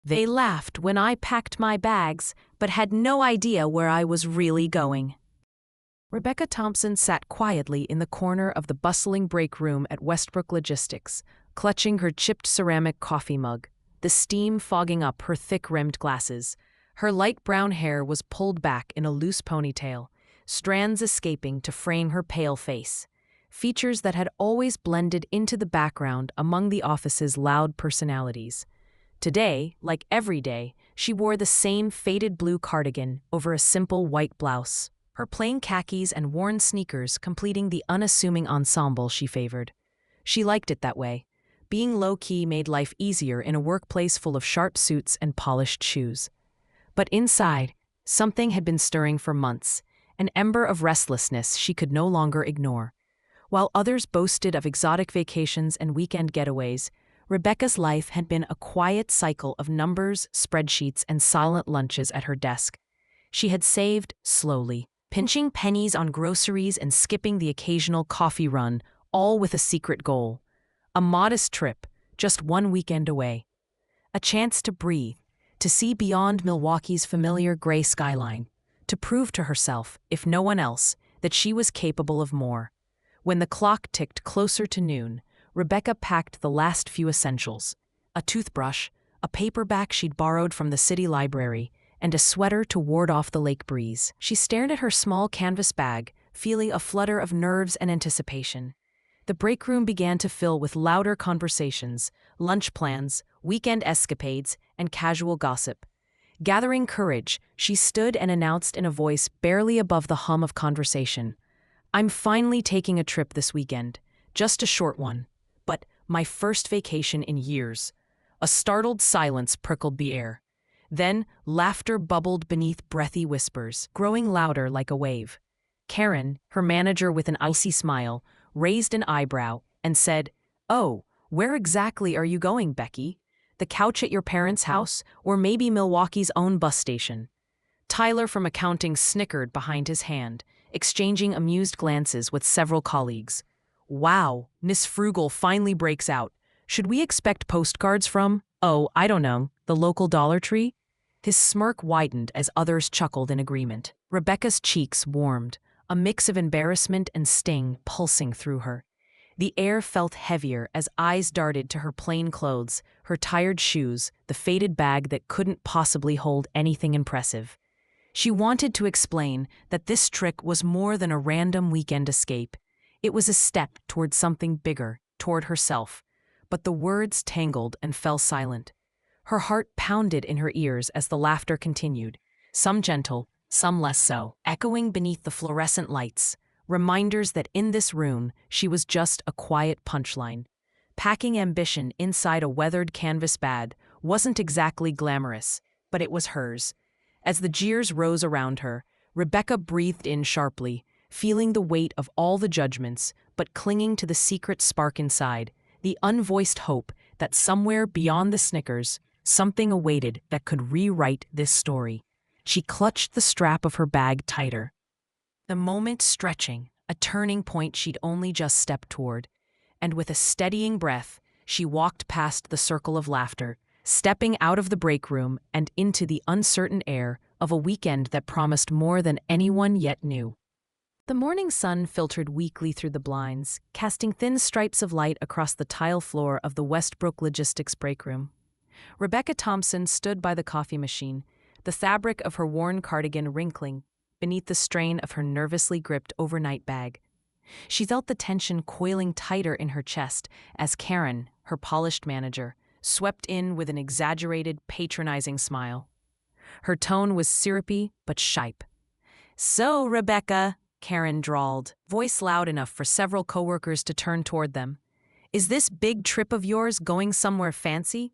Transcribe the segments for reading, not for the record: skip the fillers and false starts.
They laughed when I packed my bags, but had no idea where I was really going. Rebecca Thompson sat quietly in the corner of the bustling break room at Westbrook Logistics, clutching her chipped ceramic coffee mug, the steam fogging up her thick-rimmed glasses. Her light brown hair was pulled back in a loose ponytail, strands escaping to frame her pale face, features that had always blended into the background among the office's loud personalities. Today, like every day, she wore the same faded blue cardigan over a simple white blouse, her plain khakis and worn sneakers completing the unassuming ensemble she favored. She liked it that way. Being low-key made life easier in a workplace full of sharp suits and polished shoes. But inside, something had been stirring for months, an ember of restlessness she could no longer ignore. While others boasted of exotic vacations and weekend getaways, Rebecca's life had been a quiet cycle of numbers, spreadsheets, and silent lunches at her desk. She had saved slowly, pinching pennies on groceries and skipping the occasional coffee run, all with a secret goal. A modest trip, just one weekend away. A chance to breathe, to see beyond Milwaukee's familiar gray skyline, to prove to herself, if no one else, that she was capable of more. When the clock ticked closer to noon, Rebecca packed the last few essentials: a toothbrush, a paperback she'd borrowed from the city library, and a sweater to ward off the lake breeze. She stared at her small canvas bag, feeling a flutter of nerves and anticipation. The break room began to fill with louder conversations, lunch plans, weekend escapades, and casual gossip. Gathering courage, she stood and announced in a voice barely above the hum of conversation, "I'm finally taking a trip this weekend, just a short one. But my first vacation in years." A startled silence prickled the air. Then laughter bubbled beneath breathy whispers, growing louder like a wave. Karen, her manager with an icy smile, raised an eyebrow and said, "Oh, where exactly are you going, Becky? The couch at your parents' house, or maybe Milwaukee's own bus station?" Tyler from accounting snickered behind his hand, exchanging amused glances with several colleagues. "Wow, Miss Frugal finally breaks out. Should we expect postcards from, oh, I don't know, the local Dollar Tree?" His smirk widened as others chuckled in agreement. Rebecca's cheeks warmed, a mix of embarrassment and sting pulsing through her. The air felt heavier as eyes darted to her plain clothes, her tired shoes, the faded bag that couldn't possibly hold anything impressive. She wanted to explain that this trick was more than a random weekend escape. It was a step toward something bigger, toward herself. But the words tangled and fell silent. Her heart pounded in her ears as the laughter continued, some gentle, some less so, echoing beneath the fluorescent lights, reminders that in this room she was just a quiet punchline. Packing ambition inside a weathered canvas bag wasn't exactly glamorous, but it was hers. As the jeers rose around her, Rebecca breathed in sharply, feeling the weight of all the judgments, but clinging to the secret spark inside, the unvoiced hope that somewhere beyond the snickers, something awaited that could rewrite this story. She clutched the strap of her bag tighter. The moment stretching, a turning point she'd only just stepped toward, and with a steadying breath, she walked past the circle of laughter, stepping out of the break room and into the uncertain air of a weekend that promised more than anyone yet knew. The morning sun filtered weakly through the blinds, casting thin stripes of light across the tile floor of the Westbrook Logistics break room. Rebecca Thompson stood by the coffee machine, the fabric of her worn cardigan wrinkling beneath the strain of her nervously gripped overnight bag. She felt the tension coiling tighter in her chest as Karen, her polished manager, swept in with an exaggerated, patronizing smile. Her tone was syrupy but sharp. "So, Rebecca," Karen drawled, voice loud enough for several coworkers to turn toward them, "is this big trip of yours going somewhere fancy?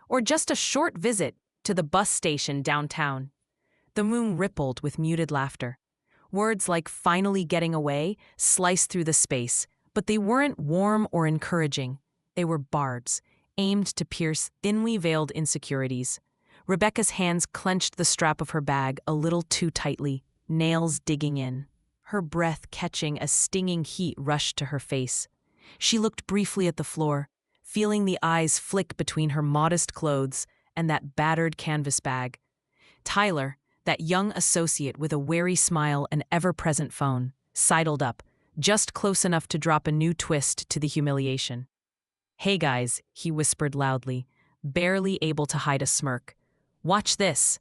Or just a short visit to the bus station downtown?" The room rippled with muted laughter. Words like "finally getting away" sliced through the space, but they weren't warm or encouraging. They were barbs, aimed to pierce thinly veiled insecurities. Rebecca's hands clenched the strap of her bag a little too tightly, nails digging in. Her breath catching as stinging heat rushed to her face. She looked briefly at the floor, feeling the eyes flick between her modest clothes and that battered canvas bag. Tyler, that young associate with a wary smile and ever-present phone, sidled up, just close enough to drop a new twist to the humiliation. "Hey guys," he whispered loudly, barely able to hide a smirk. "Watch this."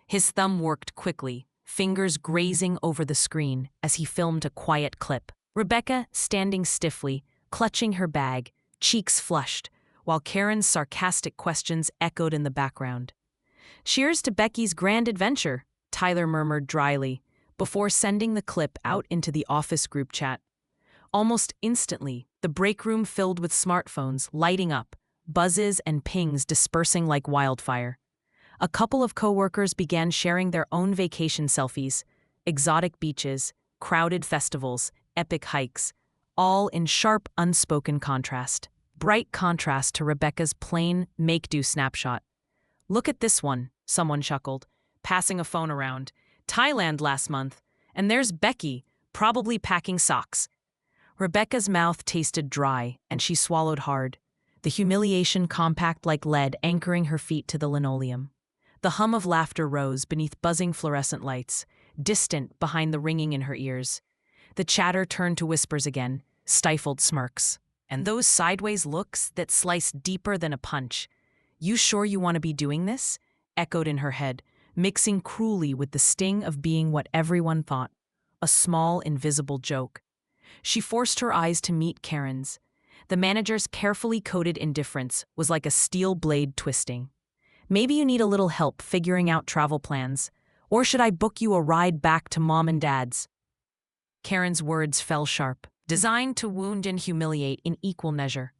His thumb worked quickly, fingers grazing over the screen as he filmed a quiet clip. Rebecca standing stiffly, clutching her bag, cheeks flushed, while Karen's sarcastic questions echoed in the background. "Cheers to Becky's grand adventure," Tyler murmured dryly, before sending the clip out into the office group chat. Almost instantly, the break room filled with smartphones lighting up, buzzes and pings dispersing like wildfire. A couple of coworkers began sharing their own vacation selfies, exotic beaches, crowded festivals, epic hikes, all in sharp, unspoken contrast. Bright contrast to Rebecca's plain, make-do snapshot. "Look at this one," someone chuckled, passing a phone around. "Thailand last month, and there's Becky, probably packing socks." Rebecca's mouth tasted dry, and she swallowed hard, the humiliation compact like lead anchoring her feet to the linoleum. The hum of laughter rose beneath buzzing fluorescent lights, distant behind the ringing in her ears. The chatter turned to whispers again, stifled smirks, and those sideways looks that sliced deeper than a punch. "You sure you want to be doing this?" echoed in her head, mixing cruelly with the sting of being what everyone thought, a small, invisible joke. She forced her eyes to meet Karen's. The manager's carefully coded indifference was like a steel blade twisting. "Maybe you need a little help figuring out travel plans, or should I book you a ride back to mom and dad's?" Karen's words fell sharp, designed to wound and humiliate in equal measure.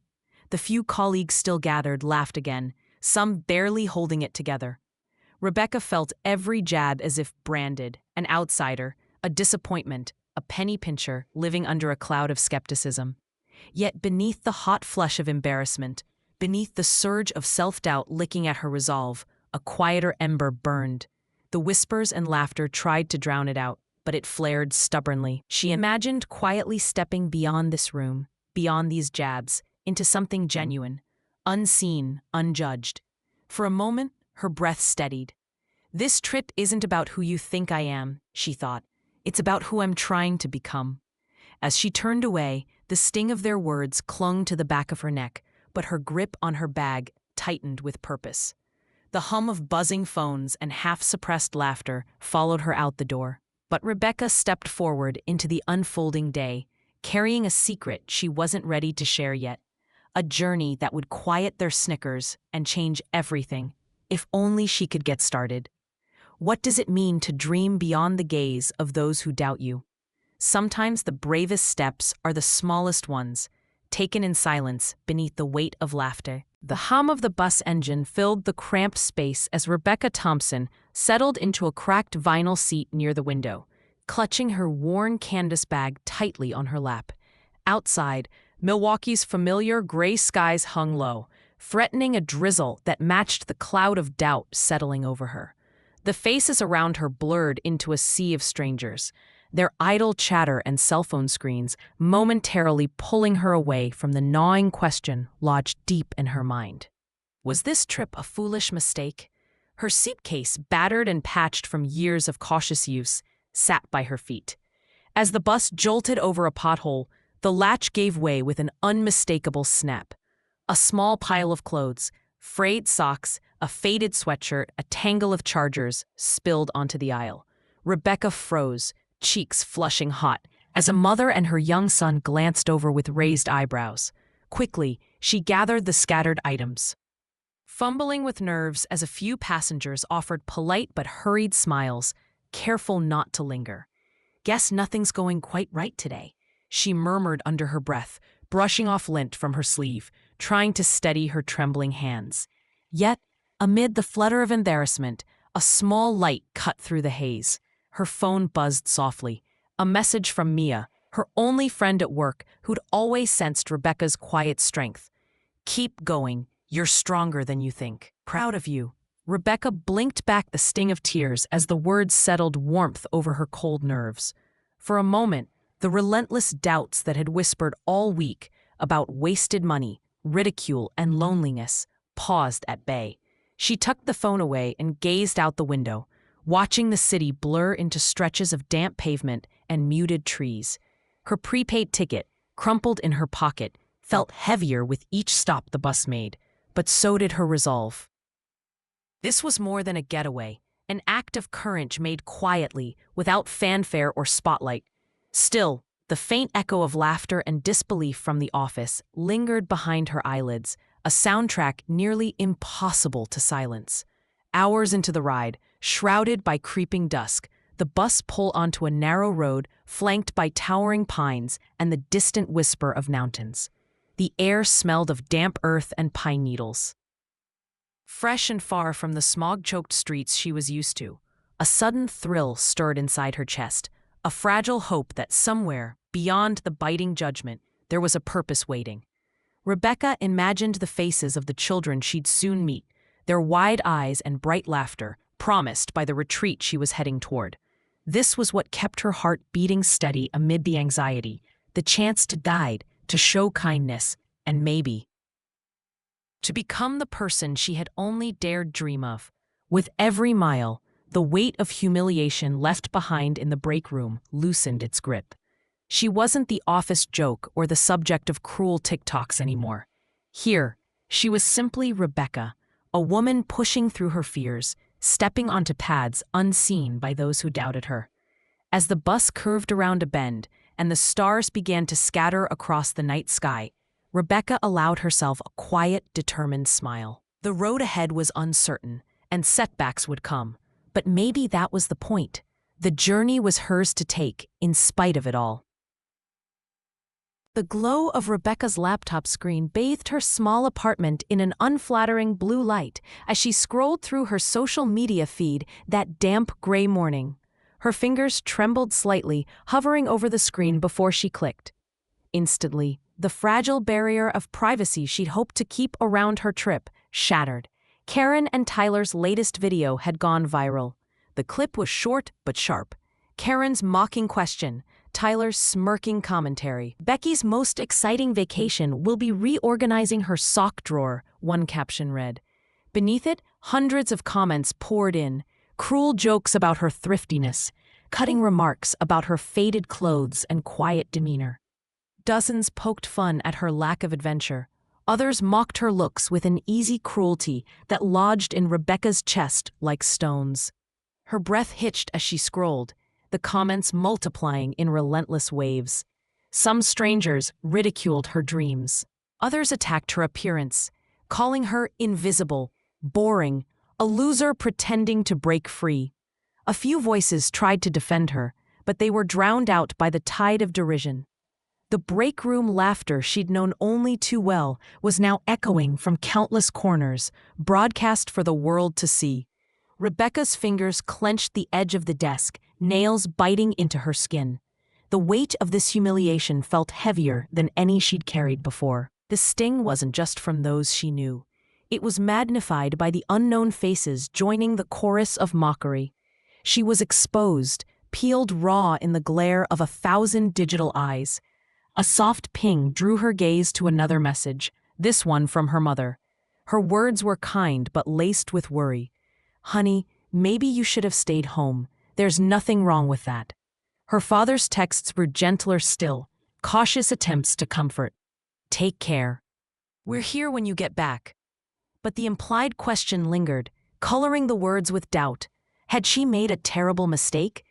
The few colleagues still gathered laughed again, some barely holding it together. Rebecca felt every jab as if branded, an outsider, a disappointment, a penny pincher living under a cloud of skepticism. Yet beneath the hot flush of embarrassment, beneath the surge of self-doubt licking at her resolve, a quieter ember burned. The whispers and laughter tried to drown it out, but it flared stubbornly. She imagined quietly stepping beyond this room, beyond these jabs, into something genuine, unseen, unjudged. For a moment, her breath steadied. "This trip isn't about who you think I am," she thought. "It's about who I'm trying to become." As she turned away, the sting of their words clung to the back of her neck, but her grip on her bag tightened with purpose. The hum of buzzing phones and half-suppressed laughter followed her out the door. But Rebecca stepped forward into the unfolding day, carrying a secret she wasn't ready to share yet. A journey that would quiet their snickers and change everything, if only she could get started. What does it mean to dream beyond the gaze of those who doubt you? Sometimes the bravest steps are the smallest ones, taken in silence beneath the weight of laughter. The hum of the bus engine filled the cramped space as Rebecca Thompson settled into a cracked vinyl seat near the window, clutching her worn canvas bag tightly on her lap. Outside, Milwaukee's familiar gray skies hung low, threatening a drizzle that matched the cloud of doubt settling over her. The faces around her blurred into a sea of strangers, their idle chatter and cell phone screens momentarily pulling her away from the gnawing question lodged deep in her mind. Was this trip a foolish mistake? Her suitcase, battered and patched from years of cautious use, sat by her feet. As the bus jolted over a pothole, the latch gave way with an unmistakable snap. A small pile of clothes, frayed socks, a faded sweatshirt, a tangle of chargers spilled onto the aisle. Rebecca froze, cheeks flushing hot, as a mother and her young son glanced over with raised eyebrows. Quickly, she gathered the scattered items, fumbling with nerves as a few passengers offered polite but hurried smiles, careful not to linger. "Guess nothing's going quite right today," she murmured under her breath, brushing off lint from her sleeve, trying to steady her trembling hands. Yet, amid the flutter of embarrassment, a small light cut through the haze. Her phone buzzed softly. A message from Mia, her only friend at work, who'd always sensed Rebecca's quiet strength. "Keep going. You're stronger than you think. Proud of you." Rebecca blinked back the sting of tears as the words settled warmth over her cold nerves. For a moment, the relentless doubts that had whispered all week about wasted money, ridicule, and loneliness paused at bay. She tucked the phone away and gazed out the window, watching the city blur into stretches of damp pavement and muted trees. Her prepaid ticket, crumpled in her pocket, felt heavier with each stop the bus made, but so did her resolve. This was more than a getaway, an act of courage made quietly, without fanfare or spotlight. Still, the faint echo of laughter and disbelief from the office lingered behind her eyelids, a soundtrack nearly impossible to silence. Hours into the ride, shrouded by creeping dusk, the bus pulled onto a narrow road flanked by towering pines and the distant whisper of mountains. The air smelled of damp earth and pine needles. Fresh and far from the smog-choked streets she was used to, a sudden thrill stirred inside her chest, a fragile hope that somewhere, beyond the biting judgment, there was a purpose waiting. Rebecca imagined the faces of the children she'd soon meet, their wide eyes and bright laughter, promised by the retreat she was heading toward. This was what kept her heart beating steady amid the anxiety, the chance to guide, to show kindness, and maybe to become the person she had only dared dream of. With every mile, the weight of humiliation left behind in the break room loosened its grip. She wasn't the office joke or the subject of cruel TikToks anymore. Here, she was simply Rebecca, a woman pushing through her fears, stepping onto paths unseen by those who doubted her. As the bus curved around a bend and the stars began to scatter across the night sky, Rebecca allowed herself a quiet, determined smile. The road ahead was uncertain, and setbacks would come, but maybe that was the point. The journey was hers to take, in spite of it all. The glow of Rebecca's laptop screen bathed her small apartment in an unflattering blue light as she scrolled through her social media feed that damp gray morning. Her fingers trembled slightly, hovering over the screen before she clicked. Instantly, the fragile barrier of privacy she'd hoped to keep around her trip shattered. Karen and Tyler's latest video had gone viral. The clip was short but sharp. Karen's mocking question, Tyler's smirking commentary. Becky's most exciting vacation will be reorganizing her sock drawer, one caption read. Beneath it, hundreds of comments poured in, cruel jokes about her thriftiness, cutting remarks about her faded clothes and quiet demeanor. Dozens poked fun at her lack of adventure. Others mocked her looks with an easy cruelty that lodged in Rebecca's chest like stones. Her breath hitched as she scrolled, the comments multiplying in relentless waves. Some strangers ridiculed her dreams. Others attacked her appearance, calling her invisible, boring, a loser pretending to break free. A few voices tried to defend her, but they were drowned out by the tide of derision. The break room laughter she'd known only too well was now echoing from countless corners, broadcast for the world to see. Rebecca's fingers clenched the edge of the desk, nails biting into her skin. The weight of this humiliation felt heavier than any she'd carried before. The sting wasn't just from those she knew. It was magnified by the unknown faces joining the chorus of mockery. She was exposed, peeled raw in the glare of 1,000 digital eyes. A soft ping drew her gaze to another message, this one from her mother. Her words were kind but laced with worry. Honey, maybe you should have stayed home. There's nothing wrong with that. Her father's texts were gentler still, cautious attempts to comfort. Take care. We're here when you get back. But the implied question lingered, coloring the words with doubt. Had she made a terrible mistake?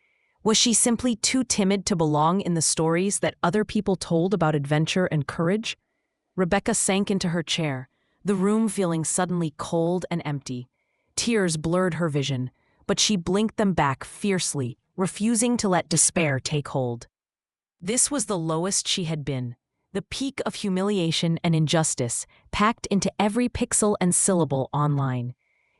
Was she simply too timid to belong in the stories that other people told about adventure and courage? Rebecca sank into her chair, the room feeling suddenly cold and empty. Tears blurred her vision, but she blinked them back fiercely, refusing to let despair take hold. This was the lowest she had been, the peak of humiliation and injustice, packed into every pixel and syllable online.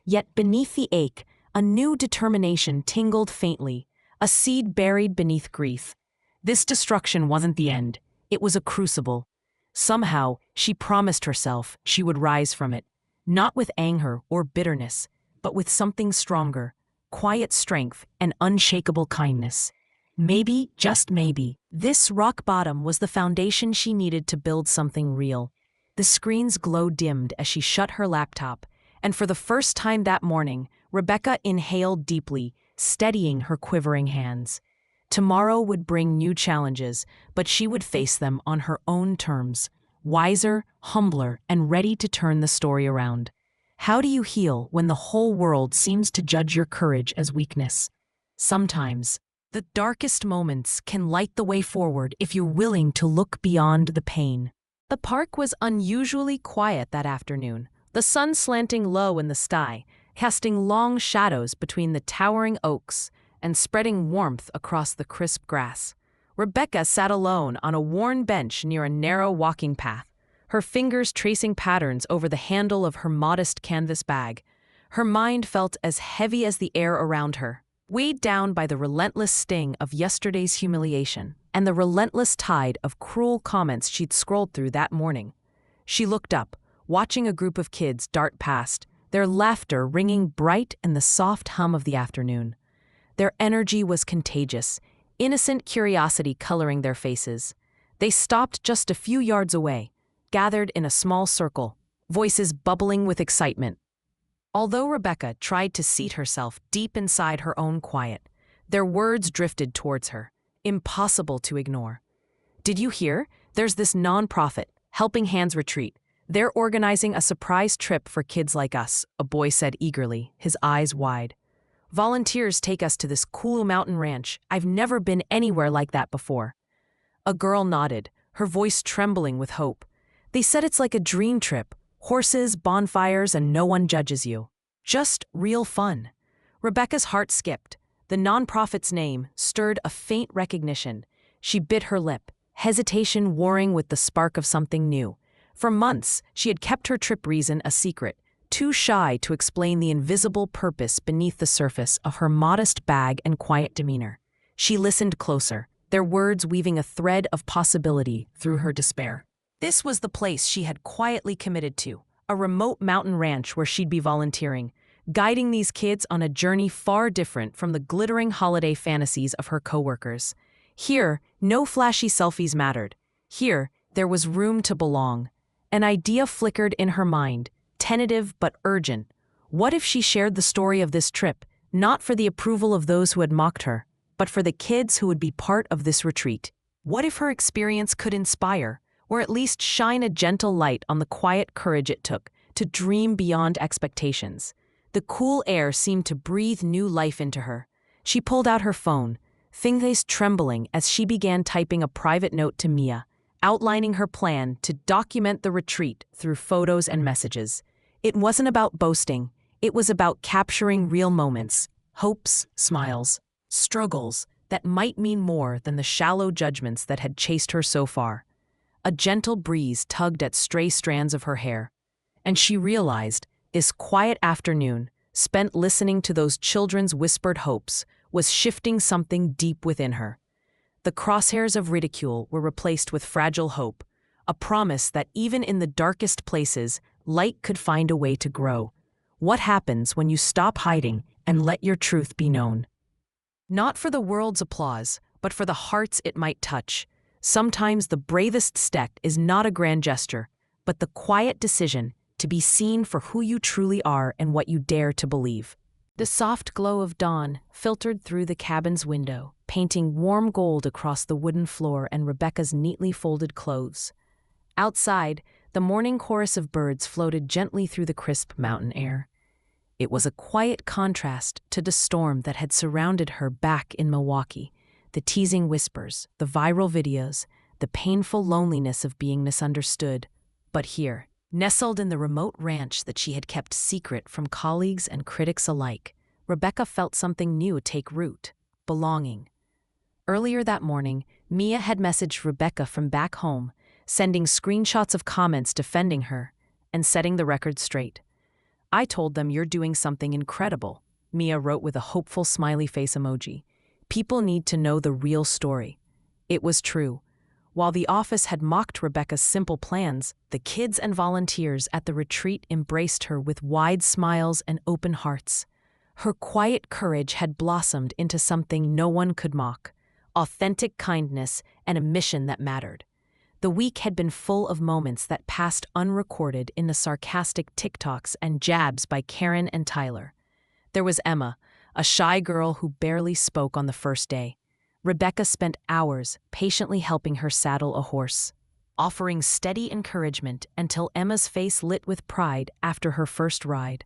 Yet beneath the ache, a new determination tingled faintly, a seed buried beneath grief. This destruction wasn't the end, it was a crucible. Somehow, she promised herself she would rise from it, not with anger or bitterness, but with something stronger, quiet strength and unshakable kindness. Maybe, just maybe, this rock bottom was the foundation she needed to build something real. The screen's glow dimmed as she shut her laptop, And for the first time that morning, Rebecca inhaled deeply, steadying her quivering hands. Tomorrow would bring new challenges, but she would face them on her own terms, wiser, humbler, and ready to turn the story around. How do you heal when the whole world seems to judge your courage as weakness? Sometimes, the darkest moments can light the way forward if you're willing to look beyond the pain. The park was unusually quiet that afternoon, the sun slanting low in the sky, casting long shadows between the towering oaks and spreading warmth across the crisp grass. Rebecca sat alone on a worn bench near a narrow walking path, her fingers tracing patterns over the handle of her modest canvas bag. Her mind felt as heavy as the air around her, weighed down by the relentless sting of yesterday's humiliation and the relentless tide of cruel comments she'd scrolled through that morning. She looked up, watching a group of kids dart past, their laughter ringing bright in the soft hum of the afternoon. Their energy was contagious, innocent curiosity coloring their faces. They stopped just a few yards away, gathered in a small circle, voices bubbling with excitement. Although Rebecca tried to seat herself deep inside her own quiet, their words drifted towards her, impossible to ignore. "Did you hear? There's this nonprofit, Helping Hands Retreat. They're organizing a surprise trip for kids like us," a boy said eagerly, his eyes wide. "Volunteers take us to this cool mountain ranch. I've never been anywhere like that before." A girl nodded, her voice trembling with hope. "They said it's like a dream trip. Horses, bonfires, and no one judges you. Just real fun." Rebecca's heart skipped. The nonprofit's name stirred a faint recognition. She bit her lip, hesitation warring with the spark of something new. For months, she had kept her trip reason a secret, too shy to explain the invisible purpose beneath the surface of her modest bag and quiet demeanor. She listened closer, their words weaving a thread of possibility through her despair. This was the place she had quietly committed to, a remote mountain ranch where she'd be volunteering, guiding these kids on a journey far different from the glittering holiday fantasies of her coworkers. Here, no flashy selfies mattered. Here, there was room to belong. An idea flickered in her mind, tentative but urgent. What if she shared the story of this trip, not for the approval of those who had mocked her, but for the kids who would be part of this retreat? What if her experience could inspire, or at least shine a gentle light on the quiet courage it took to dream beyond expectations? The cool air seemed to breathe new life into her. She pulled out her phone, fingers trembling as she began typing a private note to Mia, outlining her plan to document the retreat through photos and messages. It wasn't about boasting, it was about capturing real moments, hopes, smiles, struggles that might mean more than the shallow judgments that had chased her so far. A gentle breeze tugged at stray strands of her hair, and she realized this quiet afternoon, spent listening to those children's whispered hopes, was shifting something deep within her. The crosshairs of ridicule were replaced with fragile hope, a promise that even in the darkest places, light could find a way to grow. What happens when you stop hiding and let your truth be known? Not for the world's applause, but for the hearts it might touch. Sometimes the bravest step is not a grand gesture, but the quiet decision to be seen for who you truly are and what you dare to believe. The soft glow of dawn filtered through the cabin's window, painting warm gold across the wooden floor and Rebecca's neatly folded clothes. Outside, the morning chorus of birds floated gently through the crisp mountain air. It was a quiet contrast to the storm that had surrounded her back in Milwaukee, the teasing whispers, the viral videos, the painful loneliness of being misunderstood. But here, nestled in the remote ranch that she had kept secret from colleagues and critics alike, Rebecca felt something new take root: belonging. Earlier that morning, Mia had messaged Rebecca from back home, sending screenshots of comments defending her and setting the record straight. "I told them you're doing something incredible," Mia wrote with a hopeful smiley face emoji. "People need to know the real story." It was true. While the office had mocked Rebecca's simple plans, the kids and volunteers at the retreat embraced her with wide smiles and open hearts. Her quiet courage had blossomed into something no one could mock: authentic kindness and a mission that mattered. The week had been full of moments that passed unrecorded in the sarcastic TikToks and jabs by Karen and Tyler. There was Emma, a shy girl who barely spoke on the first day. Rebecca spent hours patiently helping her saddle a horse, offering steady encouragement until Emma's face lit with pride after her first ride.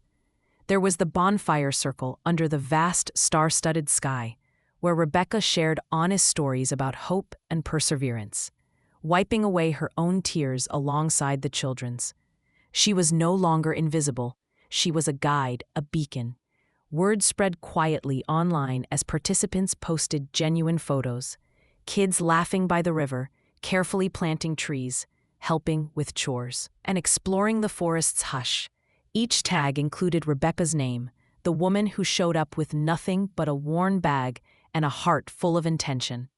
There was the bonfire circle under the vast star-studded sky, where Rebecca shared honest stories about hope and perseverance, wiping away her own tears alongside the children's. She was no longer invisible. She was a guide, a beacon. Word spread quietly online as participants posted genuine photos. Kids laughing by the river, carefully planting trees, helping with chores, and exploring the forest's hush. Each tag included Rebecca's name, the woman who showed up with nothing but a worn bag and a heart full of intention.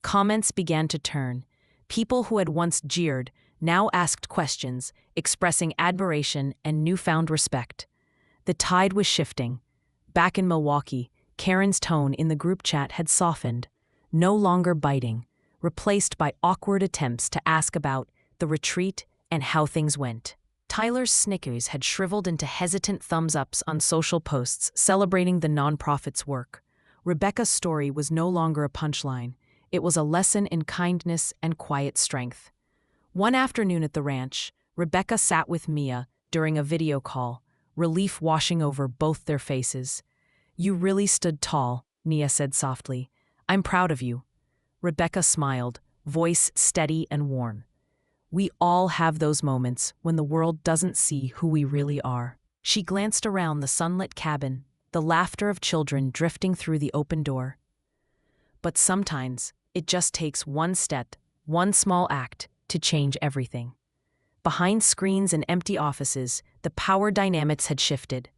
Comments began to turn. People who had once jeered now asked questions, expressing admiration and newfound respect. The tide was shifting. Back in Milwaukee, Karen's tone in the group chat had softened, no longer biting, replaced by awkward attempts to ask about the retreat and how things went. Tyler's snickers had shriveled into hesitant thumbs-ups on social posts celebrating the nonprofit's work. Rebecca's story was no longer a punchline. It was a lesson in kindness and quiet strength. One afternoon at the ranch, Rebecca sat with Mia during a video call, relief washing over both their faces. "You really stood tall," Mia said softly. "I'm proud of you." Rebecca smiled, voice steady and worn. "We all have those moments when the world doesn't see who we really are." She glanced around the sunlit cabin, the laughter of children drifting through the open door. But sometimes, it just takes one step, one small act, to change everything. Behind screens and empty offices, the power dynamics had shifted.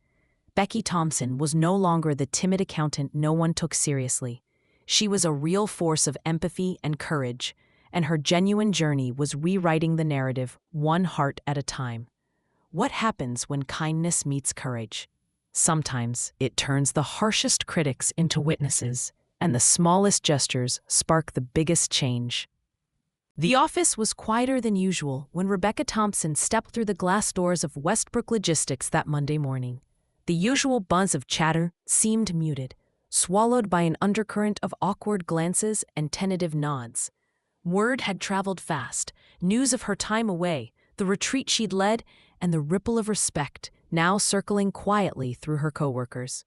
Becky Thompson was no longer the timid accountant no one took seriously. She was a real force of empathy and courage, and her genuine journey was rewriting the narrative one heart at a time. What happens when kindness meets courage? Sometimes it turns the harshest critics into witnesses, and the smallest gestures spark the biggest change. The office was quieter than usual when Rebecca Thompson stepped through the glass doors of Westbrook Logistics that Monday morning. The usual buzz of chatter seemed muted, swallowed by an undercurrent of awkward glances and tentative nods. Word had traveled fast, news of her time away, the retreat she'd led, and the ripple of respect now circling quietly through her coworkers.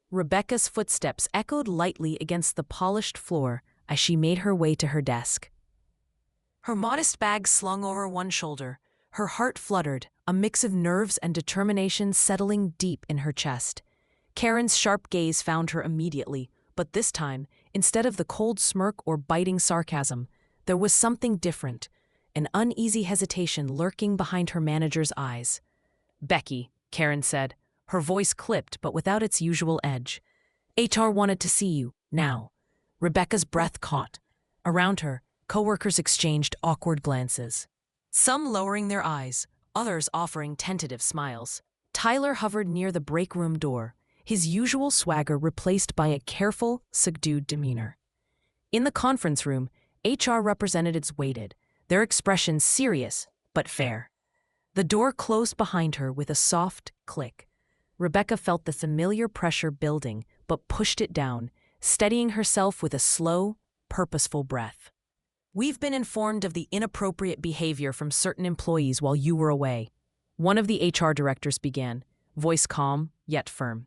Rebecca's footsteps echoed lightly against the polished floor as she made her way to her desk. Her modest bag slung over one shoulder, her heart fluttered, a mix of nerves and determination settling deep in her chest. Karen's sharp gaze found her immediately, but this time, instead of the cold smirk or biting sarcasm, there was something different, an uneasy hesitation lurking behind her manager's eyes. "Becky," Karen said, her voice clipped but without its usual edge. "HR wanted to see you, now." Rebecca's breath caught. Around her, coworkers exchanged awkward glances, some lowering their eyes, others offering tentative smiles. Tyler hovered near the break room door, his usual swagger replaced by a careful, subdued demeanor. In the conference room, HR representatives waited, their expressions serious but fair. The door closed behind her with a soft click. Rebecca felt the familiar pressure building but pushed it down, steadying herself with a slow, purposeful breath. "We've been informed of the inappropriate behavior from certain employees while you were away," one of the HR directors began, voice calm yet firm.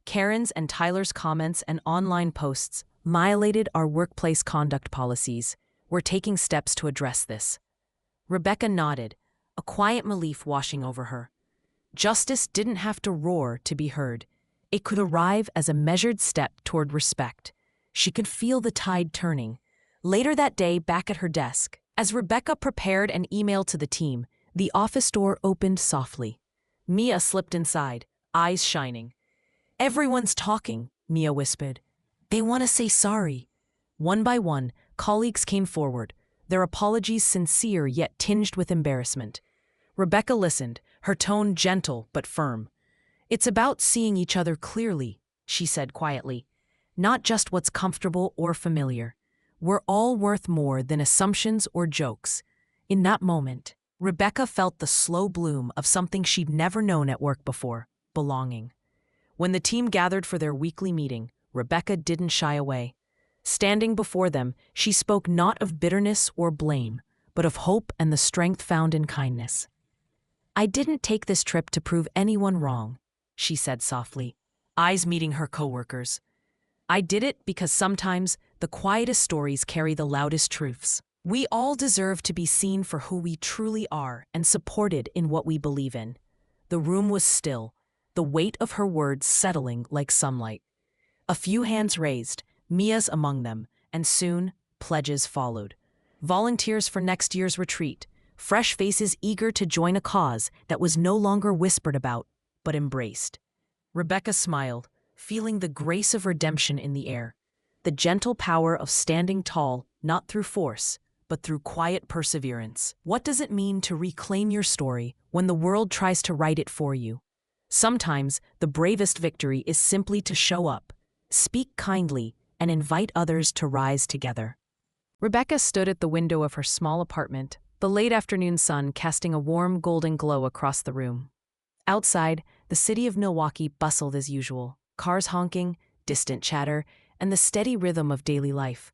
"Karen's and Tyler's comments and online posts violated our workplace conduct policies. We're taking steps to address this." Rebecca nodded, a quiet relief washing over her. Justice didn't have to roar to be heard. It could arrive as a measured step toward respect. She could feel the tide turning. Later that day, back at her desk, as Rebecca prepared an email to the team, the office door opened softly. Mia slipped inside, eyes shining. "Everyone's talking," Mia whispered. "They want to say sorry." One by one, colleagues came forward, their apologies sincere yet tinged with embarrassment. Rebecca listened, her tone gentle but firm. "It's about seeing each other clearly," she said quietly. "Not just what's comfortable or familiar. We're all worth more than assumptions or jokes. In that moment, Rebecca felt the slow bloom of something she'd never known at work before: belonging. When the team gathered for their weekly meeting, Rebecca didn't shy away. Standing before them, she spoke not of bitterness or blame, but of hope and the strength found in kindness. "I didn't take this trip to prove anyone wrong," she said softly, eyes meeting her coworkers. "I did it because sometimes the quietest stories carry the loudest truths. We all deserve to be seen for who we truly are and supported in what we believe in." The room was still, the weight of her words settling like sunlight. A few hands raised, Mia's among them, and soon pledges followed. Volunteers for next year's retreat, fresh faces eager to join a cause that was no longer whispered about, but embraced. Rebecca smiled, feeling the grace of redemption in the air, the gentle power of standing tall, not through force, but through quiet perseverance. What does it mean to reclaim your story when the world tries to write it for you? Sometimes the bravest victory is simply to show up, speak kindly, and invite others to rise together. Rebecca stood at the window of her small apartment, the late afternoon sun casting a warm golden glow across the room. Outside, the city of Milwaukee bustled as usual, cars honking, distant chatter, and the steady rhythm of daily life.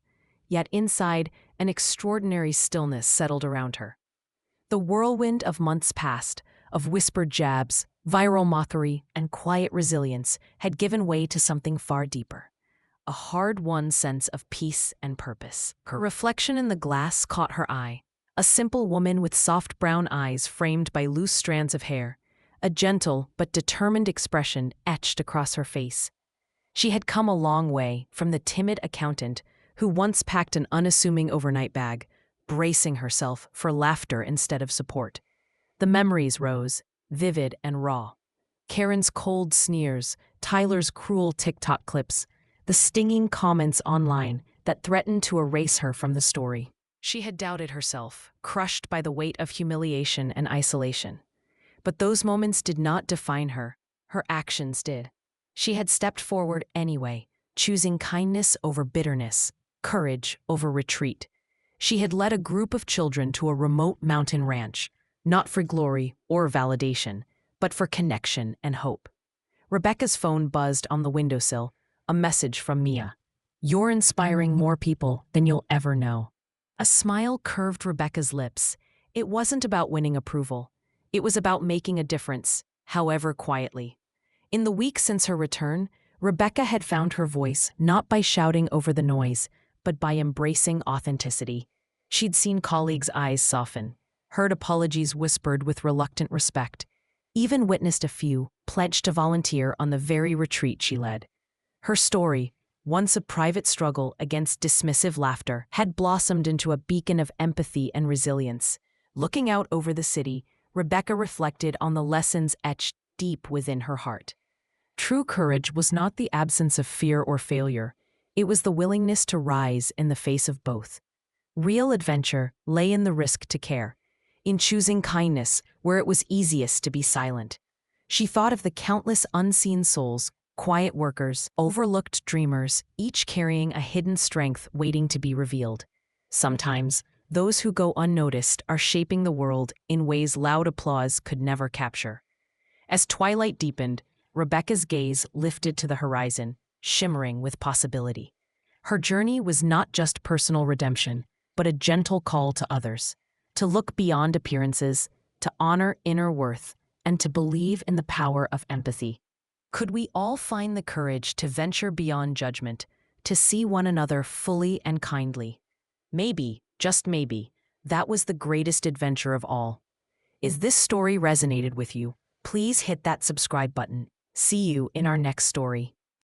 Yet inside, an extraordinary stillness settled around her. The whirlwind of months past, of whispered jabs, viral mockery, and quiet resilience had given way to something far deeper: a hard-won sense of peace and purpose. Her reflection in the glass caught her eye, a simple woman with soft brown eyes framed by loose strands of hair, a gentle but determined expression etched across her face. She had come a long way from the timid accountant who once packed an unassuming overnight bag, bracing herself for laughter instead of support. The memories rose, vivid and raw. Karen's cold sneers, Tyler's cruel TikTok clips, the stinging comments online that threatened to erase her from the story. She had doubted herself, crushed by the weight of humiliation and isolation. But those moments did not define her. Her actions did. She had stepped forward anyway, choosing kindness over bitterness, courage over retreat. She had led a group of children to a remote mountain ranch, not for glory or validation, but for connection and hope. Rebecca's phone buzzed on the windowsill, a message from Mia. "You're inspiring more people than you'll ever know." A smile curved Rebecca's lips. It wasn't about winning approval. It was about making a difference, however quietly. In the weeks since her return, Rebecca had found her voice not by shouting over the noise, but by embracing authenticity. She'd seen colleagues' eyes soften, heard apologies whispered with reluctant respect, even witnessed a few pledged to volunteer on the very retreat she led. Her story, once a private struggle against dismissive laughter, had blossomed into a beacon of empathy and resilience. Looking out over the city, Rebecca reflected on the lessons etched deep within her heart. True courage was not the absence of fear or failure. It was the willingness to rise in the face of both. Real adventure lay in the risk to care, in choosing kindness where it was easiest to be silent. She thought of the countless unseen souls, quiet workers, overlooked dreamers, each carrying a hidden strength waiting to be revealed. Sometimes, those who go unnoticed are shaping the world in ways loud applause could never capture. As twilight deepened, Rebecca's gaze lifted to the horizon, shimmering with possibility. Her journey was not just personal redemption, but a gentle call to others, to look beyond appearances, to honor inner worth, and to believe in the power of empathy. Could we all find the courage to venture beyond judgment, to see one another fully and kindly? Maybe, just maybe, that was the greatest adventure of all. Is this story resonated with you? Please hit that subscribe button. See you in our next story.